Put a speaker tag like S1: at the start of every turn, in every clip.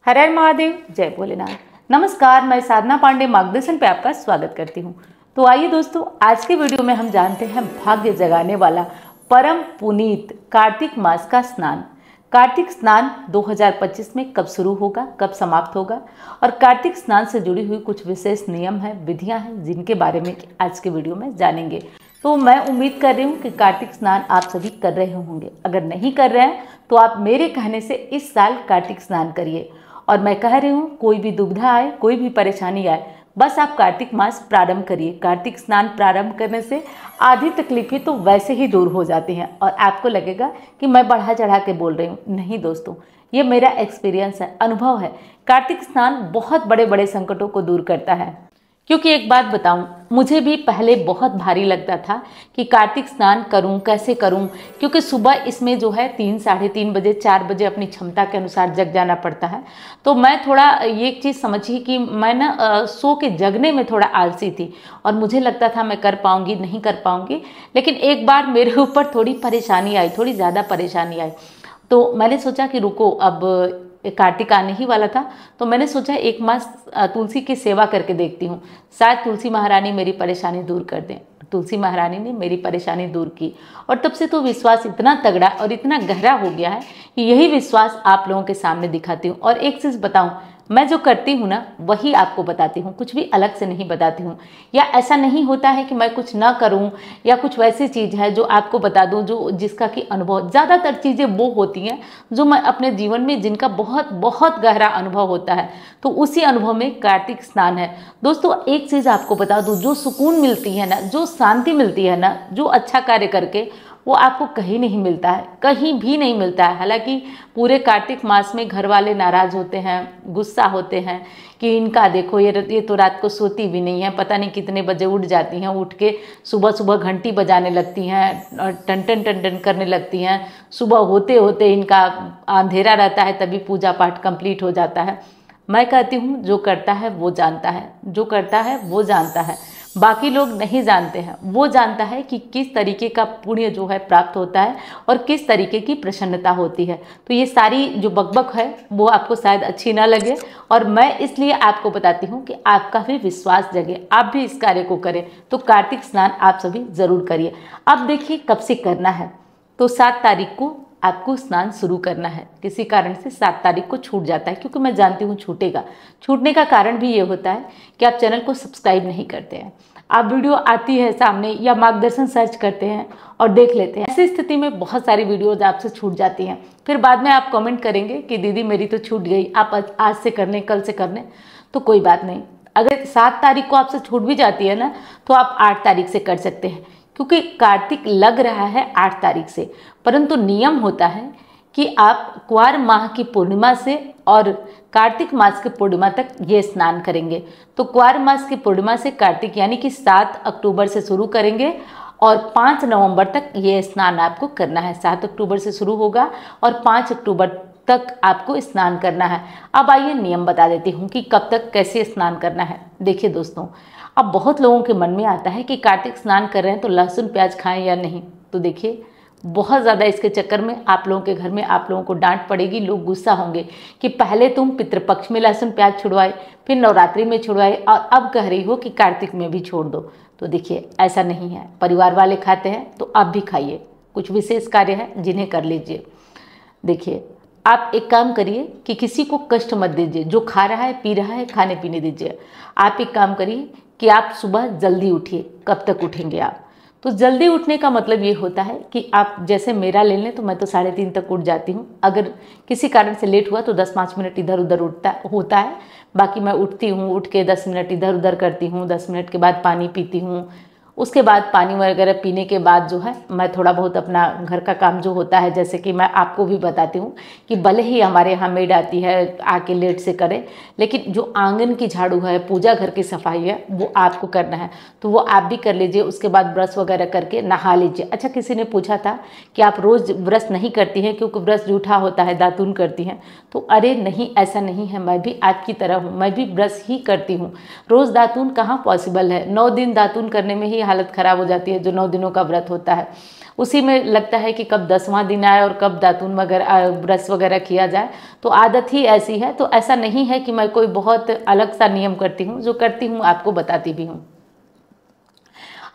S1: हर हर महादेव, जय भोलेनाथ। नमस्कार, मैं साधना पांडे मार्गदर्शन पे आपका स्वागत करती हूँ। तो आइए दोस्तों, आज के वीडियो में हम जानते हैं भाग्य जगाने वाला परम पुनीत कार्तिक मास का स्नान। कार्तिक स्नान 2025 में कब शुरू होगा, कब समाप्त होगा और कार्तिक स्नान से जुड़ी हुई कुछ विशेष नियम हैं, विधियां हैं, जिनके बारे में आज के वीडियो में जानेंगे। तो मैं उम्मीद कर रही हूँ कि कार्तिक स्नान आप सभी कर रहे होंगे। अगर नहीं कर रहे हैं तो आप मेरे कहने से इस साल कार्तिक स्नान करिए। और मैं कह रही हूँ, कोई भी दुविधा आए, कोई भी परेशानी आए, बस आप कार्तिक मास प्रारंभ करिए। कार्तिक स्नान प्रारंभ करने से आधी तकलीफें तो वैसे ही दूर हो जाती हैं और आपको लगेगा कि मैं बढ़ा चढ़ा के बोल रही हूँ। नहीं दोस्तों, ये मेरा एक्सपीरियंस है, अनुभव है। कार्तिक स्नान बहुत बड़े बड़े संकटों को दूर करता है। क्योंकि एक बात बताऊं, मुझे भी पहले बहुत भारी लगता था कि कार्तिक स्नान करूं, कैसे करूं, क्योंकि सुबह इसमें जो है 3, साढ़े 3 बजे, 4 बजे अपनी क्षमता के अनुसार जग जाना पड़ता है। तो मैं थोड़ा ये चीज़ समझी कि मैं ना सो के जगने में थोड़ा आलसी थी और मुझे लगता था मैं कर पाऊंगी, नहीं कर पाऊंगी। लेकिन एक बार मेरे ऊपर थोड़ी परेशानी आई, थोड़ी ज़्यादा परेशानी आई। तो मैंने सोचा कि रुको, अब कार्तिक आने ही वाला था, तो मैंने सोचा एक मास तुलसी की सेवा करके देखती हूँ, शायद तुलसी महारानी मेरी परेशानी दूर कर दें। तुलसी महारानी ने मेरी परेशानी दूर की और तब से तो विश्वास इतना तगड़ा और इतना गहरा हो गया है कि यही विश्वास आप लोगों के सामने दिखाती हूँ। और एक चीज़ बताऊँ, मैं जो करती हूँ ना वही आपको बताती हूँ, कुछ भी अलग से नहीं बताती हूँ। या ऐसा नहीं होता है कि मैं कुछ ना करूँ या कुछ वैसी चीज़ है जो आपको बता दूँ जो जिसका कि अनुभव, ज़्यादातर चीज़ें वो होती हैं जो मैं अपने जीवन में, जिनका बहुत बहुत गहरा अनुभव होता है। तो उसी अनुभव में कार्तिक स्नान है। दोस्तों एक चीज़ आपको बता दूँ, जो सुकून मिलती है ना, जो शांति मिलती है ना, जो अच्छा कार्य करके, वो आपको कहीं नहीं मिलता है, कहीं भी नहीं मिलता है। हालांकि पूरे कार्तिक मास में घर वाले नाराज़ होते हैं, गुस्सा होते हैं कि इनका देखो, ये तो रात को सोती भी नहीं है, पता नहीं कितने बजे उठ जाती हैं, उठ के सुबह सुबह घंटी बजाने लगती हैं और टन टन टन टन करने लगती हैं। सुबह होते होते इनका अंधेरा रहता है, तभी पूजा पाठ कंप्लीट हो जाता है। मैं कहती हूँ, जो करता है वो जानता है, जो करता है वो जानता है, बाकी लोग नहीं जानते हैं। वो जानता है कि किस तरीके का पुण्य जो है प्राप्त होता है और किस तरीके की प्रसन्नता होती है। तो ये सारी जो बकबक है वो आपको शायद अच्छी ना लगे और मैं इसलिए आपको बताती हूँ कि आपका भी विश्वास जगे, आप भी इस कार्य को करें। तो कार्तिक स्नान आप सभी ज़रूर करिए। अब देखिए कब से करना है। तो 7 तारीख को आपको स्नान शुरू करना है। किसी कारण से 7 तारीख को छूट जाता है, क्योंकि मैं जानती हूँ छूटेगा। छूटने का कारण भी ये होता है कि आप चैनल को सब्सक्राइब नहीं करते हैं। आप वीडियो आती है सामने या मार्गदर्शन सर्च करते हैं और देख लेते हैं। ऐसी स्थिति में बहुत सारी वीडियोज आपसे छूट जाती हैं। फिर बाद में आप कमेंट करेंगे कि दीदी मेरी तो छूट गई, आप आज से कर लें, कल से कर लें। तो कोई बात नहीं, अगर 7 तारीख को आपसे छूट भी जाती है ना, तो आप 8 तारीख से कर सकते हैं, क्योंकि कार्तिक लग रहा है 8 तारीख से। परंतु नियम होता है कि आप क्वार माह की पूर्णिमा से और कार्तिक मास की पूर्णिमा तक ये स्नान करेंगे। तो क्वार मास की पूर्णिमा से कार्तिक यानी कि 7 अक्टूबर से शुरू करेंगे और 5 नवंबर तक ये स्नान आपको करना है। 7 अक्टूबर से शुरू होगा और 5 अक्टूबर तक आपको स्नान करना है। अब आइए नियम बता देती हूँ कि कब तक कैसे स्नान करना है। देखिए दोस्तों, अब बहुत लोगों के मन में आता है कि कार्तिक स्नान कर रहे हैं तो लहसुन प्याज खाएं या नहीं। तो देखिए, बहुत ज़्यादा इसके चक्कर में आप लोगों के घर में आप लोगों को डांट पड़ेगी, लोग गुस्सा होंगे कि पहले तुम पितृपक्ष में लहसुन प्याज छुड़वाए, फिर नवरात्रि में छुड़वाए और अब कह रही हो कि कार्तिक में भी छोड़ दो। तो देखिए, ऐसा नहीं है। परिवार वाले खाते हैं तो आप भी खाइए। कुछ विशेष कार्य हैं जिन्हें कर लीजिए। देखिए, आप एक काम करिए कि किसी को कष्ट मत दीजिए। जो खा रहा है, पी रहा है, खाने पीने दीजिए। आप एक काम करिए कि आप सुबह जल्दी उठिए। कब तक उठेंगे आप? तो जल्दी उठने का मतलब ये होता है कि आप जैसे मेरा ले लें तो मैं तो 3:30 तक उठ जाती हूँ। अगर किसी कारण से लेट हुआ तो 10-5 मिनट इधर उधर होता है। बाकी मैं उठती हूँ, उठ के 10 मिनट इधर उधर करती हूँ, 10 मिनट के बाद पानी पीती हूँ। उसके बाद पानी वगैरह पीने के बाद जो है मैं थोड़ा बहुत अपना घर का काम जो होता है, जैसे कि मैं आपको भी बताती हूँ कि भले ही हमारे यहाँ मेड आती है आके लेट से करें, लेकिन जो आंगन की झाड़ू है, पूजा घर की सफाई है, वो आपको करना है। तो वो आप भी कर लीजिए। उसके बाद ब्रश वगैरह करके नहा लीजिए। अच्छा, किसी ने पूछा था कि आप रोज़ ब्रश नहीं करती हैं क्योंकि ब्रश जूठा होता है, दातून करती हैं। तो अरे नहीं, ऐसा नहीं है। मैं भी आपकी तरह हूँ, मैं भी ब्रश ही करती हूँ। रोज़ दातून कहाँ पॉसिबल है। 9 दिन दातून करने में ही हालत ख़राब हो जाती है, जो 9 दिनों का व्रत होता है। उसी में लगता है कि कब 10वां दिन आए और कब दातून वगैरह ब्रश वगैरह किया जाए। तो आदत ही ऐसी है। तो ऐसा नहीं है कि मैं कोई बहुत अलग सा नियम करती हूँ, जो करती हूँ आपको बताती भी हूँ।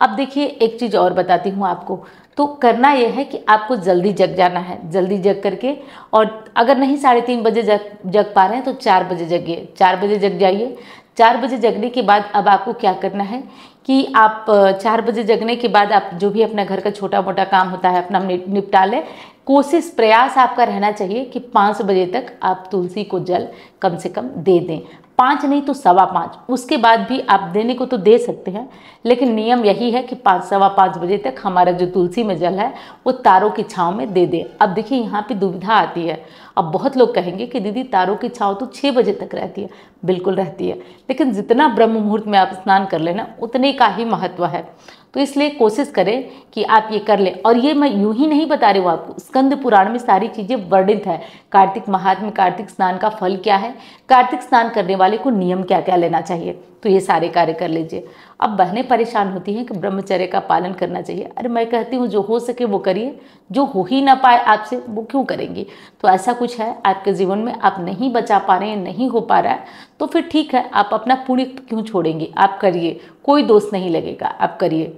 S1: अब देखिए एक चीज़ और बताती हूँ आपको। तो करना यह है कि आपको जल्दी जग जाना है, जल्दी जग करके, और अगर नहीं 3:30 बजे जग पा रहे हैं तो 4 बजे जगिए, 4 बजे जग जाइए। 4 बजे जगने के बाद अब आपको क्या करना है कि आप 4 बजे जगने के बाद आप जो भी अपना घर का छोटा मोटा काम होता है अपना निपटा लें। कोशिश प्रयास आपका रहना चाहिए कि 5 बजे तक आप तुलसी को जल कम से कम दे दें। 5 नहीं तो 5:15, उसके बाद भी आप देने को तो दे सकते हैं, लेकिन नियम यही है कि 5 सवा 5 बजे तक हमारा जो तुलसी में जल है वो तारों की छांव में दे दें। अब देखिए यहाँ पे दुविधा आती है। अब बहुत लोग कहेंगे कि दीदी तारों की छांव तो 6 बजे तक रहती है। बिल्कुल रहती है, लेकिन जितना ब्रह्म मुहूर्त में आप स्नान कर लेना उतने का ही महत्व है। तो इसलिए कोशिश करें कि आप ये कर लें। और ये मैं यूं ही नहीं बता रही हूँ आपको, स्कंद पुराण में सारी चीज़ें वर्णित है। कार्तिक महात्म्य, कार्तिक स्नान का फल क्या है, कार्तिक स्नान करने वाले को नियम क्या क्या लेना चाहिए, तो ये सारे कार्य कर लीजिए। अब बहनें परेशान होती हैं कि ब्रह्मचर्य का पालन करना चाहिए। अरे मैं कहती हूँ जो हो सके वो करिए, जो हो ही ना पाए आपसे वो क्यों करेंगी। तो ऐसा कुछ है आपके जीवन में, आप नहीं बचा पा रहे हैं, नहीं हो पा रहा है, तो फिर ठीक है, आप अपना पुण्य क्यों छोड़ेंगे, आप करिए, कोई दोष नहीं लगेगा, आप करिए।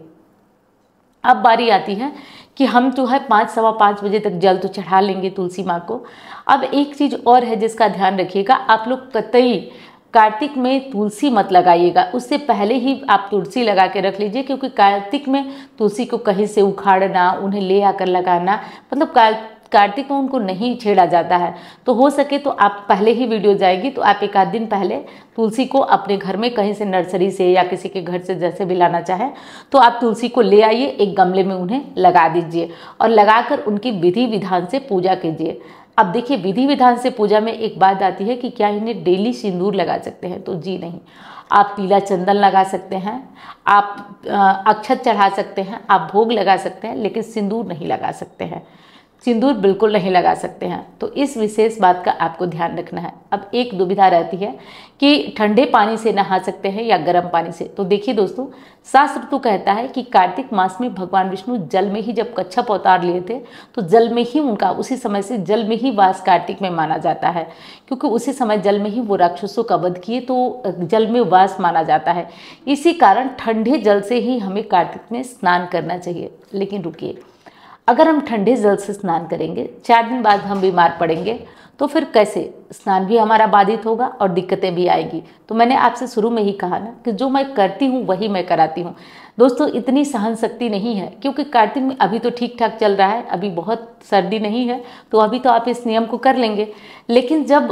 S1: अब बारी आती है कि हम जो है 5 सवा 5 बजे तक जल तो चढ़ा लेंगे तुलसी माँ को। अब एक चीज़ और है जिसका ध्यान रखिएगा, आप लोग कतई कार्तिक में तुलसी मत लगाइएगा, उससे पहले ही आप तुलसी लगा के रख लीजिए, क्योंकि कार्तिक में तुलसी को कहीं से उखाड़ना, उन्हें ले आकर लगाना, मतलब कार्तिक में उनको नहीं छेड़ा जाता है। तो हो सके तो आप पहले ही वीडियो जाएगी तो आप 1 आध दिन पहले तुलसी को अपने घर में कहीं से नर्सरी से या किसी के घर से जैसे भी लाना चाहें तो आप तुलसी को ले आइए, एक गमले में उन्हें लगा दीजिए और लगाकर उनकी विधि विधान से पूजा कीजिए। अब देखिए विधि विधान से पूजा में एक बात आती है कि क्या इन्हें डेली सिंदूर लगा सकते हैं, तो जी नहीं। आप पीला चंदन लगा सकते हैं, आप अक्षत चढ़ा सकते हैं, आप भोग लगा सकते हैं, लेकिन सिंदूर नहीं लगा सकते हैं, सिंदूर बिल्कुल नहीं लगा सकते हैं। तो इस विशेष बात का आपको ध्यान रखना है। अब एक दुविधा रहती है कि ठंडे पानी से नहा सकते हैं या गर्म पानी से। तो देखिए दोस्तों, शास्त्र तो कहता है कि कार्तिक मास में भगवान विष्णु जल में ही जब कच्छप अवतार लिए थे तो जल में ही उनका, उसी समय से जल में ही वास कार्तिक में माना जाता है, क्योंकि उसी समय जल में ही वो राक्षसों का वध किए, तो जल में वास माना जाता है। इसी कारण ठंडे जल से ही हमें कार्तिक में स्नान करना चाहिए। लेकिन रुकिए, अगर हम ठंडे जल से स्नान करेंगे, 4 दिन बाद हम बीमार पड़ेंगे, तो फिर कैसे, स्नान भी हमारा बाधित होगा और दिक्कतें भी आएगी। तो मैंने आपसे शुरू में ही कहा ना कि जो मैं करती हूँ वही मैं कराती हूँ। दोस्तों इतनी सहन शक्ति नहीं है, क्योंकि कार्तिक में अभी तो ठीक ठाक चल रहा है, अभी बहुत सर्दी नहीं है, तो अभी तो आप इस नियम को कर लेंगे। लेकिन जब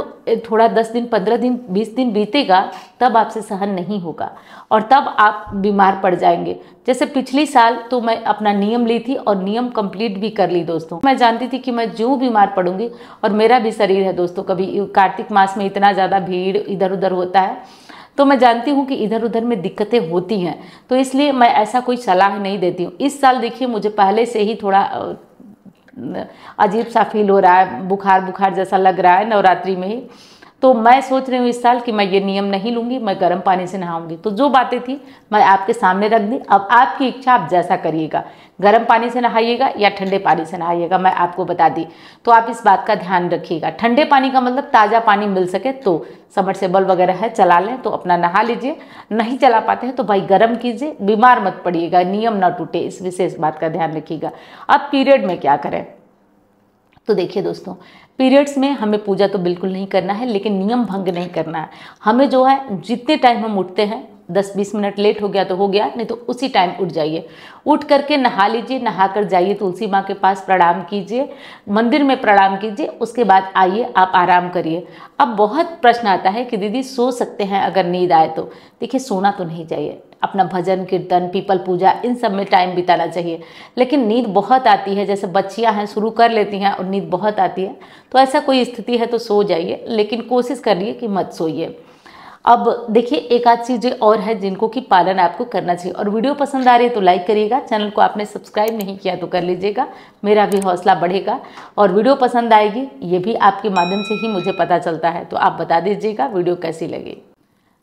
S1: थोड़ा 10 दिन, 15 दिन, 20 दिन बीतेगा तब आपसे सहन नहीं होगा और तब आप बीमार पड़ जाएंगे। जैसे पिछली साल तो मैं अपना नियम ली थी और नियम कंप्लीट भी कर ली दोस्तों। मैं जानती थी कि मैं जो बीमार पड़ूंगी, और मेरा भी शरीर है दोस्तों, कभी कार्तिक मास में इतना ज़्यादा भीड़ इधर उधर होता है, तो मैं जानती हूँ कि इधर उधर में दिक्कतें होती हैं, तो इसलिए मैं ऐसा कोई सलाह नहीं देती हूँ। इस साल देखिए मुझे पहले से ही थोड़ा अजीब सा फील हो रहा है, बुखार बुखार जैसा लग रहा है नवरात्रि में ही, तो मैं सोच रही हूँ इस साल कि मैं ये नियम नहीं लूँगी, मैं गर्म पानी से नहाऊंगी। तो जो बातें थी मैं आपके सामने रख दी। अब आपकी इच्छा, आप जैसा करिएगा, गर्म पानी से नहाइएगा या ठंडे पानी से नहाइएगा, मैं आपको बता दी। तो आप इस बात का ध्यान रखिएगा। ठंडे पानी का मतलब ताज़ा पानी मिल सके तो सबमर्सिबल वगैरह है चला लें तो अपना नहा लीजिए, नहीं चला पाते हैं तो भाई गर्म कीजिए, बीमार मत पड़िएगा, नियम ना टूटे, इस विशेष बात का ध्यान रखिएगा। अब पीरियड में क्या करें, तो देखिए दोस्तों, पीरियड्स में हमें पूजा तो बिल्कुल नहीं करना है, लेकिन नियम भंग नहीं करना है। हमें जो है जितने टाइम हम उठते हैं, 10-20 मिनट लेट हो गया तो हो गया, नहीं तो उसी टाइम उठ जाइए। उठ करके नहा लीजिए, नहा कर जाइए तुलसी माँ के पास, प्रणाम कीजिए, मंदिर में प्रणाम कीजिए, उसके बाद आइए आप आराम करिए। अब बहुत प्रश्न आता है कि दीदी सो सकते हैं अगर नींद आए तो। देखिए सोना तो नहीं चाहिए, अपना भजन कीर्तन, पीपल पूजा, इन सब में टाइम बिताना चाहिए। लेकिन नींद बहुत आती है, जैसे बच्चियां हैं शुरू कर लेती हैं और नींद बहुत आती है, तो ऐसा कोई स्थिति है तो सो जाइए, लेकिन कोशिश करिए कि मत सोइए। अब देखिए एक आध चीज़ें और है जिनको कि पालन आपको करना चाहिए। और वीडियो पसंद आ रही है तो लाइक करिएगा, चैनल को आपने सब्सक्राइब नहीं किया तो कर लीजिएगा, मेरा भी हौसला बढ़ेगा। और वीडियो पसंद आएगी ये भी आपके माध्यम से ही मुझे पता चलता है, तो आप बता दीजिएगा वीडियो कैसी लगी।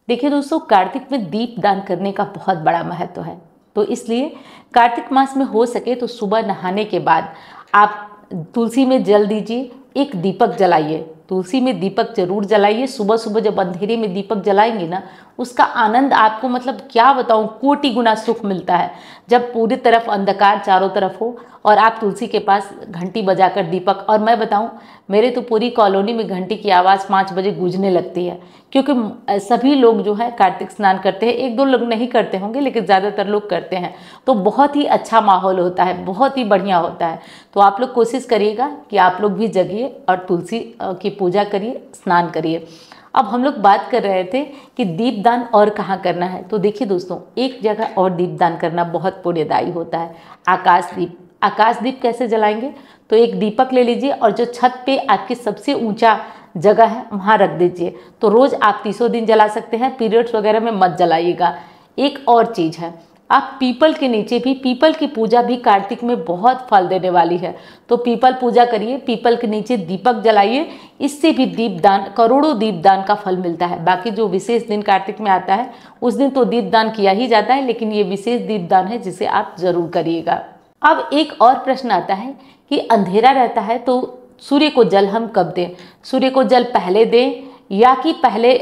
S1: देखिए दोस्तों, कार्तिक में दीप दान करने का बहुत बड़ा महत्व है। तो इसलिए कार्तिक मास में हो सके तो सुबह नहाने के बाद आप तुलसी में जल दीजिए, एक दीपक जलाइए। तुलसी में दीपक जरूर जलाइए। सुबह सुबह जब अंधेरे में दीपक जलाएंगे ना, उसका आनंद आपको मतलब क्या बताऊं, कोटि गुना सुख मिलता है। जब पूरी तरफ अंधकार चारों तरफ हो और आप तुलसी के पास घंटी बजाकर दीपक, और मैं बताऊं मेरे तो पूरी कॉलोनी में घंटी की आवाज़ 5 बजे गूंजने लगती है, क्योंकि सभी लोग जो है कार्तिक स्नान करते हैं। 1-2 लोग नहीं करते होंगे लेकिन ज़्यादातर लोग करते हैं, तो बहुत ही अच्छा माहौल होता है, बहुत ही बढ़िया होता है। तो आप लोग कोशिश करिएगा कि आप लोग भी जगिए और तुलसी की पूजा करिए, स्नान करिए। अब हम लोग बात कर रहे थे कि दीपदान और कहाँ करना है। तो देखिए दोस्तों, एक जगह और दीपदान करना बहुत पुण्यदायी होता है, आकाशदीप। आकाशदीप कैसे जलाएंगे? तो एक दीपक ले लीजिए और जो छत पे आपकी सबसे ऊंचा जगह है वहाँ रख दीजिए। तो रोज़ आप 30 दिन जला सकते हैं, पीरियड्स वगैरह में मत जलाइएगा। एक और चीज़ है, आप पीपल के नीचे भी, पीपल की पूजा भी कार्तिक में बहुत फल देने वाली है, तो पीपल पूजा करिए, पीपल के नीचे दीपक जलाइए। इससे भी दीपदान, करोड़ों दीपदान का फल मिलता है। बाकी जो विशेष दिन कार्तिक में आता है उस दिन तो दीपदान किया ही जाता है, लेकिन ये विशेष दीपदान है जिसे आप जरूर करिएगा। अब एक और प्रश्न आता है कि अंधेरा रहता है तो सूर्य को जल हम कब दें? सूर्य को जल पहले दें या कि पहले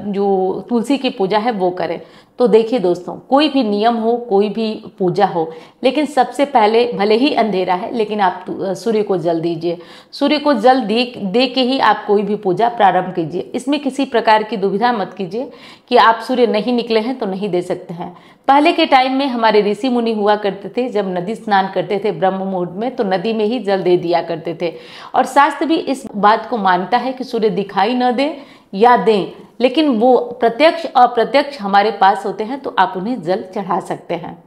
S1: जो तुलसी की पूजा है वो करें? तो देखिए दोस्तों, कोई भी नियम हो, कोई भी पूजा हो, लेकिन सबसे पहले भले ही अंधेरा है लेकिन आप सूर्य को जल दीजिए। सूर्य को जल दे के ही आप कोई भी पूजा प्रारंभ कीजिए। इसमें किसी प्रकार की दुविधा मत कीजिए कि आप सूर्य नहीं निकले हैं तो नहीं दे सकते हैं। पहले के टाइम में हमारे ऋषि मुनि हुआ करते थे, जब नदी स्नान करते थे ब्रह्म मुहूर्त में तो नदी में ही जल दे दिया करते थे। और शास्त्र भी इस बात को मानता है कि सूर्य दिखाई न दे या दें, लेकिन वो प्रत्यक्ष अप्रत्यक्ष हमारे पास होते हैं तो आप उन्हें जल चढ़ा सकते हैं।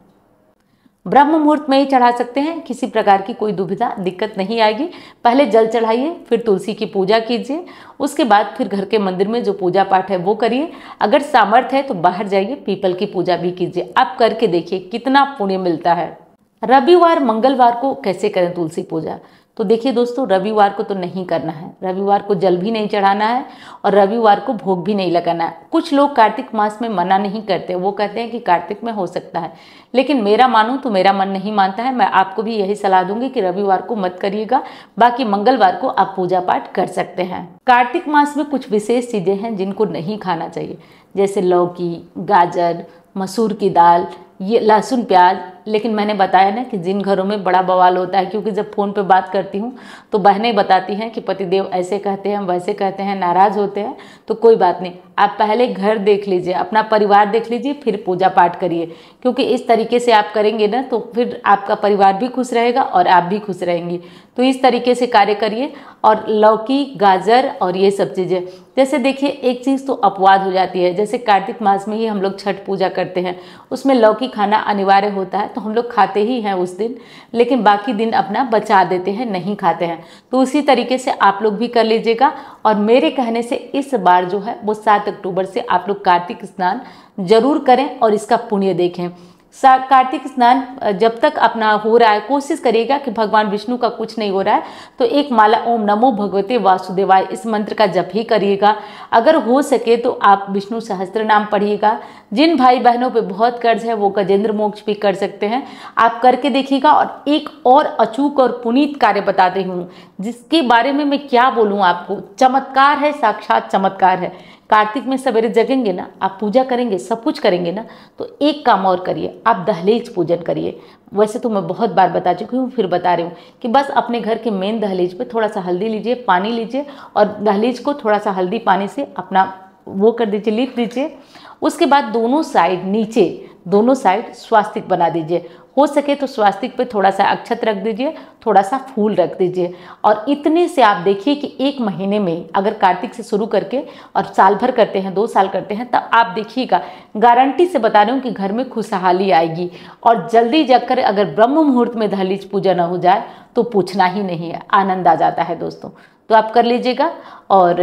S1: ब्रह्म मुहूर्त में ही चढ़ा सकते हैं, किसी प्रकार की कोई दुविधा दिक्कत नहीं आएगी। पहले जल चढ़ाइए, फिर तुलसी की पूजा कीजिए, उसके बाद फिर घर के मंदिर में जो पूजा पाठ है वो करिए। अगर सामर्थ्य है तो बाहर जाइए, पीपल की पूजा भी कीजिए। आप करके देखिए कितना पुण्य मिलता है। रविवार मंगलवार को कैसे करें तुलसी पूजा? तो देखिए दोस्तों, रविवार को तो नहीं करना है, रविवार को जल भी नहीं चढ़ाना है और रविवार को भोग भी नहीं लगाना है। कुछ लोग कार्तिक मास में मना नहीं करते, वो कहते हैं कि कार्तिक में हो सकता है, लेकिन मेरा मानूं तो मेरा मन नहीं मानता है। मैं आपको भी यही सलाह दूंगी कि रविवार को मत करिएगा, बाकी मंगलवार को आप पूजा पाठ कर सकते हैं। कार्तिक मास में कुछ विशेष चीज़ें हैं जिनको नहीं खाना चाहिए, जैसे लौकी, गाजर, मसूर की दाल, ये लहसुन, प्याज। लेकिन मैंने बताया ना कि जिन घरों में बड़ा बवाल होता है, क्योंकि जब फ़ोन पे बात करती हूँ तो बहनें बताती हैं कि पतिदेव ऐसे कहते हैं, वैसे कहते हैं, नाराज़ होते हैं। तो कोई बात नहीं, आप पहले घर देख लीजिए, अपना परिवार देख लीजिए, फिर पूजा पाठ करिए, क्योंकि इस तरीके से आप करेंगे ना तो फिर आपका परिवार भी खुश रहेगा और आप भी खुश रहेंगी। तो इस तरीके से कार्य करिए। और लौकी, गाजर और ये सब चीज़ें, जैसे देखिए एक चीज़ तो अपवाद हो जाती है, जैसे कार्तिक मास में ही हम लोग छठ पूजा करते हैं, उसमें लौकी खाना अनिवार्य होता है तो हम लोग खाते ही हैं उस दिन, लेकिन बाकी दिन अपना बचा देते हैं, नहीं खाते हैं। तो उसी तरीके से आप लोग भी कर लीजिएगा। और मेरे कहने से इस बार जो है वो 7 अक्टूबर से आप लोग कार्तिक स्नान जरूर करें और इसका पुण्य देखें। कार्तिक स्नान जब तक अपना हो रहा है, कोशिश करिएगा कि भगवान विष्णु का कुछ नहीं हो रहा है तो एक माला ओम नमो भगवते वासुदेवाय इस मंत्र का जप ही करिएगा। अगर हो सके तो आप विष्णु सहस्त्र नाम पढ़िएगा। जिन भाई बहनों पे बहुत कर्ज है वो गजेंद्र मोक्ष भी कर सकते हैं, आप करके देखिएगा। और एक और अचूक और पुनीत कार्य बताती हूँ जिसके बारे में मैं क्या बोलूँ आपको, चमत्कार है, साक्षात चमत्कार है। कार्तिक में सवेरे जगेंगे ना, आप पूजा करेंगे, सब कुछ करेंगे ना, तो एक काम और करिए, आप दहलीज पूजन करिए। वैसे तो मैं बहुत बार बता चुकी हूँ, फिर बता रही हूँ कि बस अपने घर के मेन दहलीज पे थोड़ा सा हल्दी लीजिए, पानी लीजिए और दहलीज को थोड़ा सा हल्दी पानी से अपना वो कर दीजिए, लीप दीजिए। उसके बाद दोनों साइड, नीचे दोनों साइड स्वास्तिक बना दीजिए। हो सके तो स्वास्तिक पे थोड़ा सा अक्षत रख दीजिए, थोड़ा सा फूल रख दीजिए। और इतने से आप देखिए कि 1 महीने में अगर कार्तिक से शुरू करके और साल भर करते हैं, 2 साल करते हैं, तब आप देखिएगा, गारंटी से बता रही हूँ कि घर में खुशहाली आएगी। और जल्दी जगकर अगर ब्रह्म मुहूर्त में दहलीज पूजा ना हो जाए तो पूछना ही नहीं है, आनंद आ जाता है दोस्तों। तो आप कर लीजिएगा और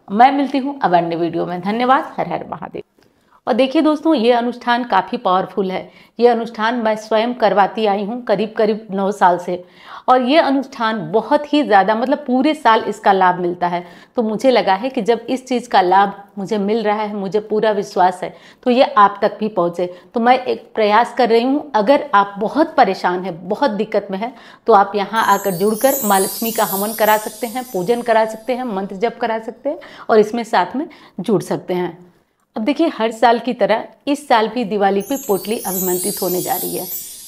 S1: मैं मिलती हूँ अब अन्य वीडियो में। धन्यवाद। हर हर महादेव। और देखिए दोस्तों, ये अनुष्ठान काफ़ी पावरफुल है। ये अनुष्ठान मैं स्वयं करवाती आई हूँ करीब करीब 9 साल से, और ये अनुष्ठान बहुत ही ज़्यादा मतलब पूरे साल इसका लाभ मिलता है। तो मुझे लगा है कि जब इस चीज़ का लाभ मुझे मिल रहा है, मुझे पूरा विश्वास है, तो ये आप तक भी पहुँचे। तो मैं एक प्रयास कर रही हूँ, अगर आप बहुत परेशान हैं, बहुत दिक्कत में हैं, तो आप यहाँ आकर जुड़कर माँ लक्ष्मी का हवन करा सकते हैं, पूजन करा सकते हैं, मंत्र जप करा सकते हैं और इसमें साथ में जुड़ सकते हैं। अब देखिए, हर साल की तरह इस साल भी दिवाली पे पोटली अभिमंत्रित होने जा रही है।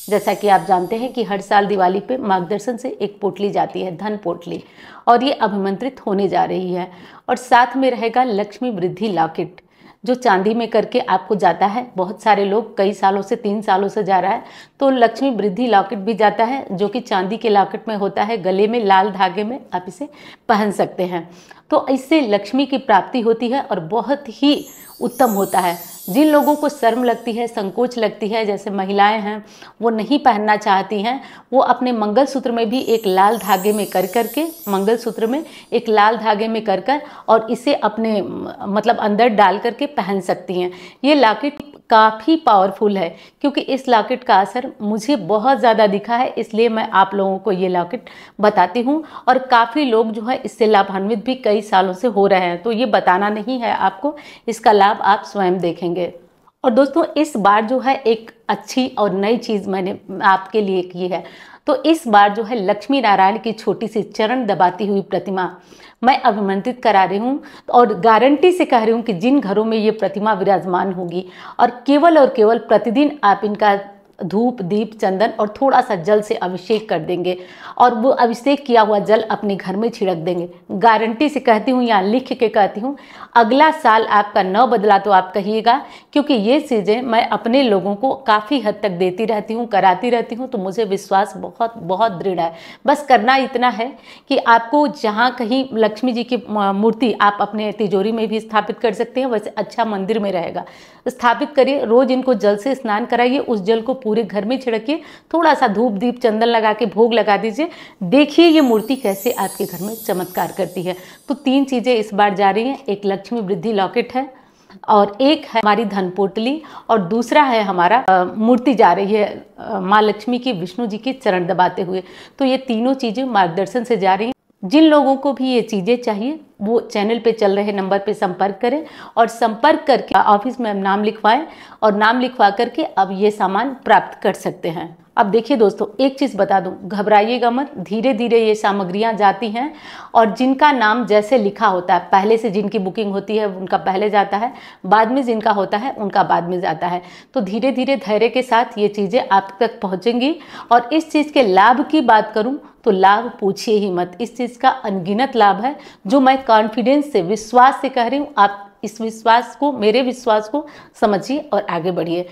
S1: जैसा कि आप जानते हैं कि हर साल दिवाली पे मार्गदर्शन से एक पोटली जाती है, धन पोटली, और ये अभिमंत्रित होने जा रही है। और साथ में रहेगा लक्ष्मी वृद्धि लॉकेट, जो चांदी में करके आपको जाता है। बहुत सारे लोग कई सालों से, 3 सालों से जा रहा है, तो लक्ष्मी वृद्धि लॉकेट भी जाता है, जो कि चांदी के लॉकेट में होता है, गले में लाल धागे में आप इसे पहन सकते हैं। तो इससे लक्ष्मी की प्राप्ति होती है और बहुत ही उत्तम होता है। जिन लोगों को शर्म लगती है, संकोच लगती है, जैसे महिलाएं हैं, वो नहीं पहनना चाहती हैं, वो अपने मंगलसूत्र में भी एक लाल धागे में कर के, मंगलसूत्र में एक लाल धागे में कर और इसे अपने मतलब अंदर डाल करके पहन सकती हैं। ये लॉकेट काफ़ी पावरफुल है, क्योंकि इस लॉकेट का असर मुझे बहुत ज़्यादा दिखा है, इसलिए मैं आप लोगों को ये लॉकेट बताती हूँ। और काफ़ी लोग जो है इससे लाभान्वित भी कई सालों से हो रहे हैं, तो ये बताना नहीं है आपको, इसका लाभ आप स्वयं देखेंगे। और दोस्तों, इस बार जो है एक अच्छी और नई चीज़ मैंने आपके लिए की है। तो इस बार जो है लक्ष्मी नारायण की छोटी सी चरण दबाती हुई प्रतिमा मैं अभिमंत्रित करा रही हूँ, और गारंटी से कह रही हूँ कि जिन घरों में ये प्रतिमा विराजमान होगी और केवल प्रतिदिन आप इनका धूप, दीप, चंदन और थोड़ा सा जल से अभिषेक कर देंगे, और वो अभिषेक किया हुआ जल अपने घर में छिड़क देंगे। गारंटी से कहती हूँ, यहाँ लिख के कहती हूँ, अगला साल आपका न बदला तो आप कहिएगा, क्योंकि ये चीज़ें मैं अपने लोगों को काफ़ी हद तक देती रहती हूँ, कराती रहती हूँ, तो मुझे विश्वास बहुत बहुत दृढ़ है। बस करना इतना है कि आपको जहाँ कहीं लक्ष्मी जी की मूर्ति आप अपने तिजोरी में भी स्थापित कर सकते हैं, वैसे अच्छा मंदिर में रहेगा, स्थापित करिए। रोज़ इनको जल से स्नान कराइए, उस जल को पूरे घर में छिड़किए, थोड़ा सा धूप, दीप, चंदन लगा के भोग लगा दीजिए। देखिए ये मूर्ति कैसे आपके घर में चमत्कार करती है। तो 3 चीज़ें इस बार जा रही हैं, एक लक्ष्मी वृद्धि लॉकेट है, और एक है हमारी धन पोटली, और दूसरा है हमारा मूर्ति जा रही है माँ लक्ष्मी की, विष्णु जी के चरण दबाते हुए। तो ये तीनों चीज़ें मार्गदर्शन से जा रही हैं। जिन लोगों को भी ये चीज़ें चाहिए, वो चैनल पे चल रहे नंबर पे संपर्क करें, और संपर्क करके ऑफिस में नाम लिखवाएं, और नाम लिखवा करके अब ये सामान प्राप्त कर सकते हैं। अब देखिए दोस्तों, एक चीज़ बता दूं, घबराइएगा मत, धीरे धीरे ये सामग्रियां जाती हैं, और जिनका नाम जैसे लिखा होता है, पहले से जिनकी बुकिंग होती है उनका पहले जाता है, बाद में जिनका होता है उनका बाद में जाता है। तो धीरे धीरे धैर्य के साथ ये चीज़ें आप तक पहुँचेंगी। और इस चीज़ के लाभ की बात करूँ तो लाभ पूछिए ही मत, इस चीज़ का अनगिनत लाभ है, जो मैं कॉन्फिडेंस से, विश्वास से कह रही हूँ। आप इस विश्वास को, मेरे विश्वास को समझिए और आगे बढ़िए।